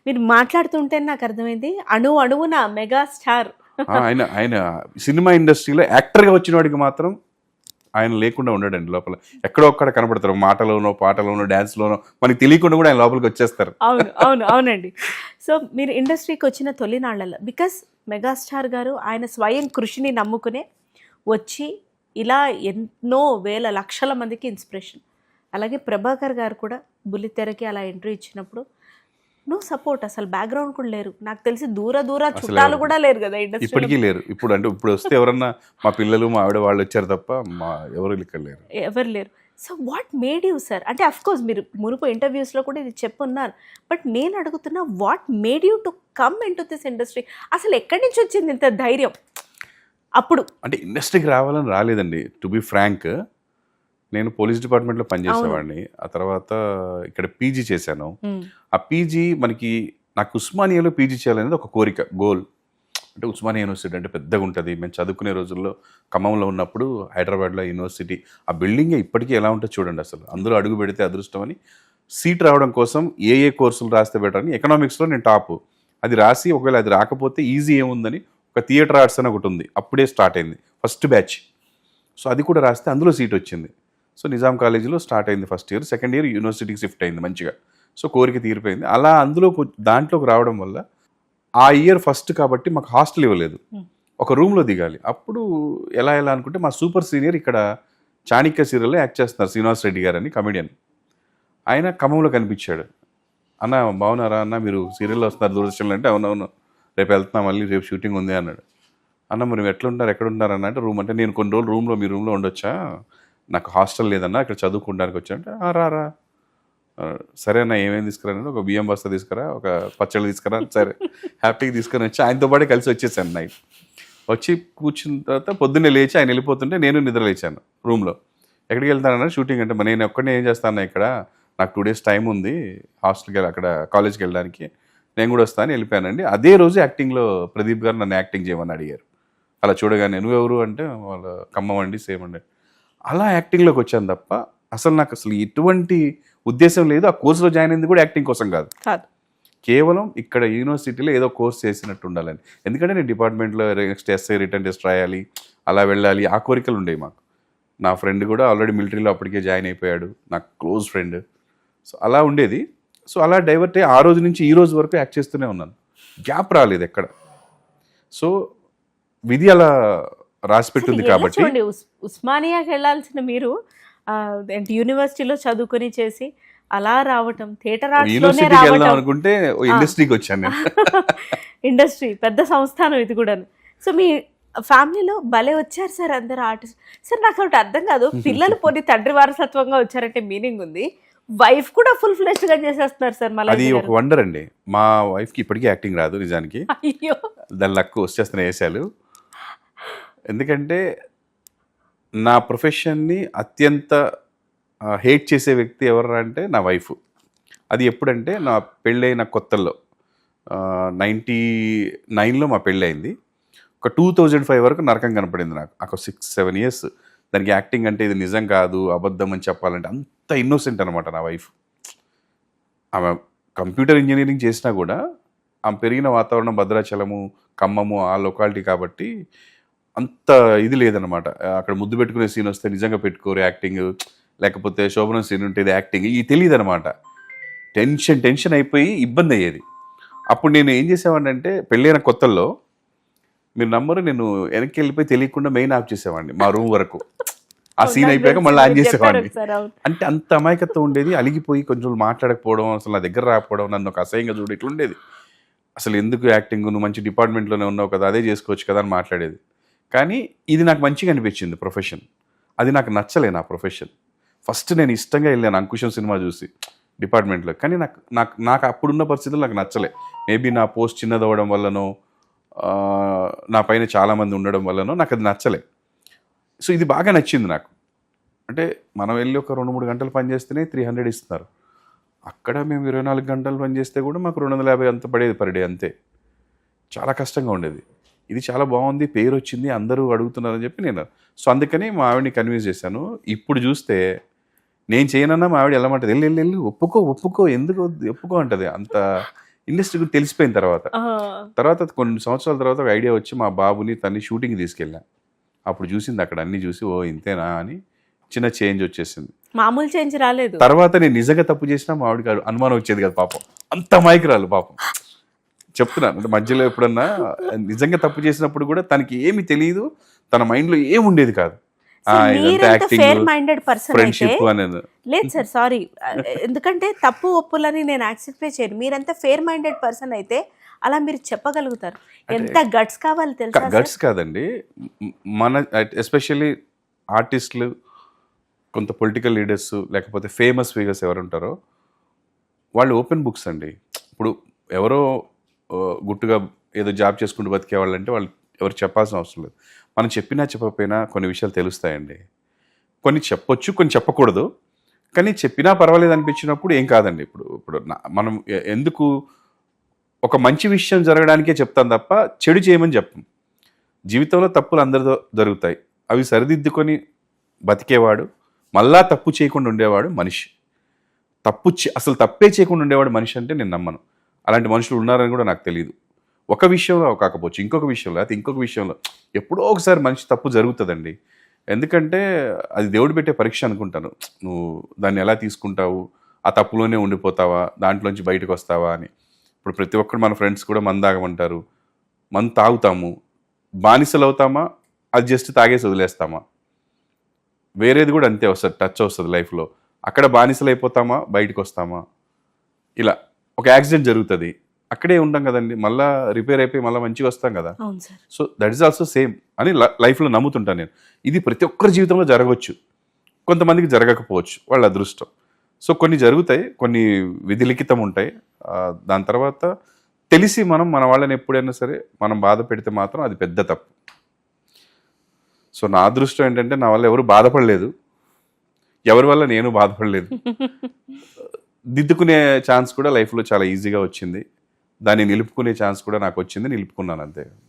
మీరు మాట్లాడుతుంటే నాకు అర్థమైంది అణువున మెగా స్టార్. ఆయన ఆయన సినిమా ఇండస్ట్రీలో యాక్టర్గా వచ్చిన వాడికి మాత్రం ఆయన లేకుండా ఉండడండి. లోపల ఎక్కడో ఒక్కడ కనపడతారు, మాటలోనో పాటలోనో డ్యాన్స్లోనో, మనకి తెలియకుండా కూడా ఆయన లోపలికి వచ్చేస్తారు. అవునండి. సో మీరు ఇండస్ట్రీకి వచ్చిన తొలినాళ్లలో బికాస్ మెగాస్టార్ గారు ఆయన స్వయం కృషిని నమ్ముకునే వచ్చి ఇలా ఎన్నో వేల లక్షల మందికి ఇన్స్పిరేషన్. అలాగే ప్రభాకర్ గారు కూడా బుల్లితెరకి అలా ఎంట్రీ ఇచ్చినప్పుడు నో సపోర్ట్, అసలు బ్యాక్గ్రౌండ్ కూడా లేరు. నాకు తెలిసి దూర చుట్టాలు కూడా లేరు కదా ఇండస్ట్రీ. ఇప్పటికీ లేరు. ఇప్పుడు వస్తే ఎవరన్నా మా పిల్లలు మా ఆవిడ వాళ్ళు వచ్చారు తప్ప మా ఎవరు ఇక్కడ లేరు, ఎవరు లేరు. So what made you sir, అంటే అఫ్ కోర్స్ మీరు మునుపు ఇంటర్వ్యూస్లో కూడా ఇది చెప్పున్నారు, బట్ నేను అడుగుతున్నా what made you to come in to this industry? అసలు ఎక్కడి నుంచి వచ్చింది ఇంత ధైర్యం అప్పుడు? అంటే ఇండస్ట్రీకి రావాలని రాలేదండి, టు బి ఫ్రాంక్. నేను పోలీస్ డిపార్ట్మెంట్లో పనిచేసేవాడిని. ఆ తర్వాత ఇక్కడ పీజీ చేశాను. ఆ పీజీ నాకు ఉస్మానియాలో పీజీ చేయాలనేది ఒక కోరిక, గోల్. అంటే ఉస్మానియా యూనివర్సిటీ అంటే పెద్దగా ఉంటుంది. మేము చదువుకునే రోజుల్లో ఖమ్మంలో ఉన్నప్పుడు హైదరాబాద్లో యూనివర్సిటీ ఆ బిల్డింగే ఇప్పటికీ ఎలా ఉంటుందో చూడండి. అసలు అందులో అడుగు పెడితే అదృష్టం అని. సీట్ రావడం కోసం ఏ కోర్సులు రాస్తే బెటర్ అని ఎకనామిక్స్లో నేను టాప్. అది రాసి ఒకవేళ అది రాకపోతే ఈజీ ఏముందని ఒక థియేటర్ ఆర్ట్స్ అని ఒకటి ఉంది, అప్పుడే స్టార్ట్ అయింది ఫస్ట్ బ్యాచ్. సో అది కూడా రాస్తే అందులో సీట్ వచ్చింది. సో నిజాం కాలేజీలో స్టార్ట్ అయింది ఫస్ట్ ఇయర్. సెకండ్ ఇయర్ యూనివర్సిటీకి షిఫ్ట్ అయింది మంచిగా. సో కోరిక తీరిపోయింది. అలా దాంట్లోకి రావడం వల్ల ఆ ఇయర్ ఫస్ట్ కాబట్టి మాకు హాస్టల్ ఇవ్వలేదు, ఒక రూమ్లో దిగాలి. అప్పుడు ఎలా అనుకుంటే మా సూపర్ సీనియర్ ఇక్కడ చాణక్య సీరియల్లో యాక్ట్ చేస్తున్నారు, శ్రీనివాస్ రెడ్డి గారు అని కమెడియన్. ఆయన ఖమ్మంలో కనిపించాడు. అన్న బాగున్నారా అన్న, మీరు సీరియల్లో వస్తున్నారు దూరదర్శన్లో అంటే అవునవును రేపు వెళ్తున్నా, మళ్ళీ రేపు షూటింగ్ ఉంది అన్నాడు. అన్న మరి ఎట్లుంటారు ఎక్కడ ఉంటారు అన్న అంటే రూమ్ అంటే నేను కొన్ని రోజులు మీ రూమ్లో ఉండొచ్చా, నాకు హాస్టల్ లేదన్నా ఇక్కడ చదువుకోవడానికి వచ్చానంటే రా సరే అన్న ఏమేమి తీసుకురా, ఒక బియ్యం బస్తా తీసుకురా, ఒక పచ్చళ్ళు తీసుకురా, సరే హ్యాపీగా తీసుకొని వచ్చి ఆయనతో పాటు కలిసి వచ్చేసాను. నైట్ వచ్చి కూర్చున్న తర్వాత పొద్దున్నే లేచి ఆయన వెళ్ళిపోతుంటే నేను నిద్ర లేచాను రూమ్లో. ఎక్కడికి వెళ్తానన్నా షూటింగ్ అంటే నేను ఒక్కడే ఏం చేస్తాను ఇక్కడ, నాకు 2 days టైం ఉంది హాస్టల్కి అక్కడ కాలేజ్కి వెళ్ళడానికి, నేను కూడా వస్తాను వెళ్ళిపోయానండి. అదే రోజు యాక్టింగ్లో ప్రదీప్ గారు నన్ను యాక్టింగ్ చేయమని అడిగారు. అలా చూడగానే నువ్వెవరు అంటే వాళ్ళ ఖమ్మం అండి సేమ్ అండి. అలా యాక్టింగ్లోకి వచ్చాను తప్ప అసలు ఎటువంటి ఉద్దేశం లేదు. ఆ కోర్సులో జాయిన్ అయింది కూడా యాక్టింగ్ కోసం కాదు, కేవలం ఇక్కడ యూనివర్సిటీలో ఏదో కోర్స్ చేసినట్టు ఉండాలని. ఎందుకంటే నేను డిపార్ట్మెంట్లో నెక్స్ట్ ఎస్ఐ రిటర్న్ టెస్ట్ రాయాలి, అలా వెళ్ళాలి, ఆ కోరికలు ఉండేవి మాకు. నా ఫ్రెండ్ కూడా ఆల్రెడీ మిలిటరీలో అప్పటికే జాయిన్ అయిపోయాడు, నాకు క్లోజ్ ఫ్రెండ్. సో అలా ఉండేది. సో అలా డైవర్ట్ అయ్యి ఆ రోజు నుంచి ఈ రోజు వరకు యాక్ట్ చేస్తూనే ఉన్నాను, గ్యాప్ రాలేదు ఎక్కడ. సో విధి అలా రాసి పెట్టింది కాబట్టి. ఉస్మానియాకి వెళ్ళాల్సిన మీరు యూనివర్సిటీలో చదువుకొని చేసి అలా రావటం, థియేటర్ అనుకుంటే ఇండస్ట్రీకి వచ్చాను. ఇండస్ట్రీ పెద్ద సంస్థానం ఇది కూడా. సో మీ ఫ్యామిలీలో భలే వచ్చారు సార్ అందరు ఆర్టిస్ట్. సార్ నాకు ఒకటి అర్థం కాదు, పిల్లలు పోనీ తండ్రి వారసత్వంగా వచ్చారంటే మీనింగ్ ఉంది, వైఫ్ కూడా ఫుల్ ఫ్లెష్డ్ గా చేసేస్తున్నారు సార్. మళ్ళీ అది ఒక వండర్ అండి. మా వైఫ్కి ఇప్పటికీ యాక్టింగ్ రాదు నిజానికి, అయ్యో దాని లక్కు వచ్చేస్తున్న వేసాలు. ఎందుకంటే నా ప్రొఫెషన్ని అత్యంత హేట్ చేసే వ్యక్తి ఎవరు అంటే నా వైఫ్. అది ఎప్పుడంటే నా పెళ్ళైన కొత్తల్లో 99లో మా పెళ్ళయింది. ఒక 2005 వరకు నరకం కనపడింది నాకు. ఒక 6-7 years దానికి యాక్టింగ్ అంటే ఇది నిజం కాదు, అబద్ధం అని చెప్పాలంటే అంత ఇన్నోసెంట్ అనమాట నా వైఫ్. ఆమె కంప్యూటర్ ఇంజనీరింగ్ చేసినా కూడా ఆమె పెరిగిన వాతావరణం భద్రాచలము, ఖమ్మము ఆ లొకాలిటీ కాబట్టి అంత ఇది లేదనమాట. అక్కడ ముద్దు పెట్టుకునే సీన్ వస్తే నిజంగా పెట్టుకోరు యాక్టింగ్, లేకపోతే శోభనం సీన్ ఉంటే యాక్టింగ్, ఇది తెలియదు అనమాట. టెన్షన్ అయిపోయి ఇబ్బంది అయ్యేది. అప్పుడు నేను ఏం చేసేవాడిని అంటే పెళ్ళైన కొత్తల్లో మీరు నమ్మరు, నేను వెనక్కి వెళ్ళిపోయి తెలియకుండా మెయిన్ ఆఫ్ చేసేవాడిని మా రూమ్ వరకు. ఆ సీన్ అయిపోయాక మళ్ళీ ఆన్ చేసేవాడిని. అంటే అంత అమాయకత్వం ఉండేది. అలిగిపోయి కొంచెం మాట్లాడకపోవడం, అసలు నా దగ్గర రాకపోవడం, నన్ను ఒక అసహ్యంగా చూడు ఇట్లుండేది. అసలు ఎందుకు యాక్టింగ్, నువ్వు మంచి డిపార్ట్మెంట్లోనే ఉన్నావు కదా, అదే చేసుకోవచ్చు కదా అని మాట్లాడేది. కానీ ఇది నాకు మంచిగా అనిపించింది ప్రొఫెషన్. అది నాకు నచ్చలే నా ప్రొఫెషన్. ఫస్ట్ నేను ఇష్టంగా వెళ్ళాను అంకుశం సినిమా చూసి డిపార్ట్మెంట్లో, కానీ నాకు అప్పుడున్న పరిస్థితులు నాకు నచ్చలే. మేబీ నా పోస్ట్ చిన్నదవడం వల్లనో, నా పైన చాలామంది ఉండడం వల్లనో నాకు అది నచ్చలే. సో ఇది బాగా నచ్చింది నాకు. అంటే మనం వెళ్ళి ఒక 2-3 గంటలు పనిచేస్తేనే 300 ఇస్తున్నారు. అక్కడ మేము 24 గంటలు పనిచేస్తే కూడా మాకు 250 అంత పడేది పర్ డే అంతే. చాలా కష్టంగా ఉండేది. ఇది చాలా బాగుంది, పేరు వచ్చింది, అందరూ అడుగుతున్నారని చెప్పి నేను. సో అందుకని మా ఆవిడని కన్విన్స్ చేశాను. ఇప్పుడు చూస్తే నేను చేయనన్నా మా ఆవిడ వెళ్ళమంటది, వెళ్ళి ఒప్పుకో ఎందుకు ఒప్పుకో అంటది. అంత ఇండస్ట్రీ గురించి తెలిసిపోయిన తర్వాత కొన్ని సంవత్సరాల తర్వాత ఒక ఐడియా వచ్చి మా బాబుని తన్ని షూటింగ్ తీసుకెళ్ళా. అప్పుడు చూసింది అక్కడ అన్ని చూసి ఓ ఇంతేనా అని చిన్న చేంజ్ వచ్చేసింది. మామూలు చేంజ్ రాలేదు. తర్వాత నేను నిజంగా తప్పు చేసినా మా ఆవిడకి అనుమానం వచ్చేది కదా పాపం, అంత అమాయకురాలు పాపం. చెప్తున్నాను అంటే మధ్యలో ఎప్పుడన్నా నిజంగా తప్పు చేసినప్పుడు కూడా తనకి ఏమి తెలియదు, తన మైండ్లో ఏమి ఉండేది కాదు. ఫేర్ మైండెడ్ పర్సన్ ఫ్రెండ్షిప్ అనేది లేదు సార్, సారీ, ఎందుకంటే తప్పు ఒప్పులని నేను యాక్సెప్ట్ చేయను. మీరంతా ఫేర్ మైండెడ్ పర్సన్ అయితే అలా మీరు చెప్పగలుగుతారు. ఎంత గట్స్ కావాలి తెలుసా? గట్స్ కాదండి, మన ఎస్పెషల్లీ ఆర్టిస్టులు, కొంత పొలిటికల్ లీడర్స్, లేకపోతే ఫేమస్ ఫిగర్స్ ఎవరు ఉంటారో వాళ్ళు ఓపెన్ బుక్స్ అండి. ఇప్పుడు ఎవరో గుట్టుగా ఏదో జాబ్ చేసుకుంటూ బతికే వాళ్ళంటే వాళ్ళు ఎవరు చెప్పాల్సిన అవసరం లేదు. మనం చెప్పినా చెప్పకపోయినా కొన్ని విషయాలు తెలుస్తాయండి. కొన్ని చెప్పొచ్చు, కొన్ని చెప్పకూడదు, కానీ చెప్పినా పర్వాలేదు అనిపించినప్పుడు ఏం కాదండి. ఇప్పుడు మనం ఎందుకు ఒక మంచి విషయం జరగడానికే చెప్తాం తప్ప చెడు చేయమని చెప్పం. జీవితంలో తప్పులు అందరితో జరుగుతాయి, అవి సరిదిద్దుకొని బతికేవాడు, మళ్ళా తప్పు చేయకుండా ఉండేవాడు మనిషి. అసలు తప్పే చేయకుండా ఉండేవాడు మనిషి అంటే నేను నమ్మను. అలాంటి మనుషులు ఉన్నారని కూడా నాకు తెలియదు. ఒక విషయంలో కాకపోవచ్చు, ఇంకొక విషయంలో, అయితే ఇంకొక విషయంలో ఎప్పుడో ఒకసారి మనిషి తప్పు జరుగుతుందండి. ఎందుకంటే అది దేవుడు పెట్టే పరీక్ష అనుకుంటాను. నువ్వు దాన్ని ఎలా తీసుకుంటావు, ఆ తప్పులోనే ఉండిపోతావా, దాంట్లోంచి బయటకు వస్తావా అని. ఇప్పుడు ప్రతి ఒక్కరు మన ఫ్రెండ్స్ కూడా మందు తాగమంటారు, మందు తాగుతాము, బానిసలు అవుతామా, అది జస్ట్ తాగేసి వదిలేస్తామా? వేరేది కూడా అంతే వస్తుంది, టచ్ వస్తుంది లైఫ్లో. అక్కడ బానిసలు అయిపోతామా, బయటకు వస్తామా? ఇలా ఒక యాక్సిడెంట్ జరుగుతుంది, అక్కడే ఉంటాం కదండి, మళ్ళీ రిపేర్ అయిపోయి మళ్ళీ మంచిగా వస్తాం కదా. So that is also same అని లైఫ్లో నమ్ముతుంటాను నేను. ఇది ప్రతి ఒక్కరి జీవితంలో జరగవచ్చు, కొంతమందికి జరగకపోవచ్చు, వాళ్ళ అదృష్టం. సో కొన్ని జరుగుతాయి, కొన్ని విధిలిఖితం ఉంటాయి. దాని తర్వాత తెలిసి మన వాళ్ళని ఎప్పుడైనా సరే మనం బాధ పెడితే మాత్రం అది పెద్ద తప్పు. సో నా అదృష్టం ఏంటంటే నా వల్ల ఎవరు బాధపడలేదు, ఎవరి వల్ల నేను బాధపడలేదు. దిద్దుకునే ఛాన్స్ కూడా లైఫ్లో చాలా ఈజీగా వచ్చింది, దాన్ని నిలుపుకునే ఛాన్స్ కూడా నాకు వచ్చింది, నిలుపుకున్నాను అంతే.